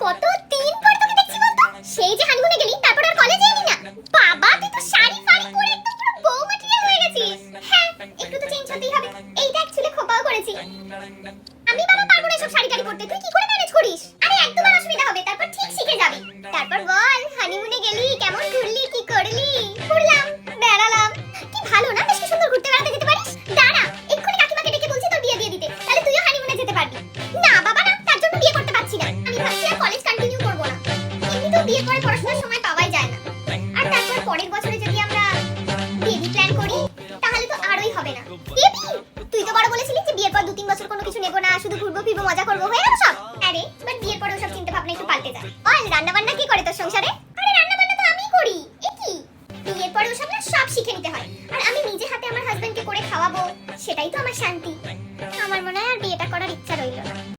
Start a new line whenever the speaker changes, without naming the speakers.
কত দিন পর তোকে দেখছি বলতো? সেই যে হানিমুনে গেলি তারপর আর কলেজে এলি না। বাবা তুই তো শাড়ি ফাড়ি পরে একদম পুরো বউ ম্যাটেরিয়াল হয়ে গেছিস। হ্যাঁ একটু তো চেঞ্জ হতেই হবে। এইটা অ্যাকচুয়ালি খোপাও করেছি। আমি বাবা পারবো না সব শাড়ি টাড়ি পরতে। তুই কি করে ম্যানেজ করিস? আরে এক দুবার অসুবিধা হবে, তারপর ঠিক শিখে যাবি। তারপর বল হানিমুনে গেলি, কেমন ঘুরলি, কি করলি? ঘুরলাম, বেড়ালাম। কি ভালো না, বেশ কি সুন্দর ঘুরতে বেড়াতে যেতে পারিস। দাঁড়া এক্ষুনি কাকিমাকে ডেকে বলছি তোর বিয়ে দিয়ে দিতে, তাহলে তুইও হানিমুনে যেতে পারবি। না বাবা না, তার জন্য বিয়ে করতে পারছি না। আমি ভাবছি আর কলেজ কন্টিনিউ করব না। এমনিতেও বিয়ের পরে পড়াশোনার সময় পাওয়াই যায় না। আর তারপর পরের বছরে যদি আমরা বেবি প্ল্যান করি তাহলে তো আরই হবে না। বেবি তুই তো বড় বলেছিলি যে বিয়ের পর 2-3 বছর কোনো কিছু নেব না, শুধু ঘুরবো ফিরবো মজা করবো, হয়ে গেল সব? আরে বাট বিয়ের পরে ওসব চিন্তা ভাবনা একটু পাল্টে যায়। বল রান্না বান্না কি করে তোর সংসারে? আরে রান্না বান্না তো আমিই করি। এ কি বিয়ের পরে ওসব না সব শিখে নিতে হয়। আর আমি নিজে হাতে আমার হাজবেন্ডকে করে খাওয়াবো, সেটাই তো আমার শান্তি।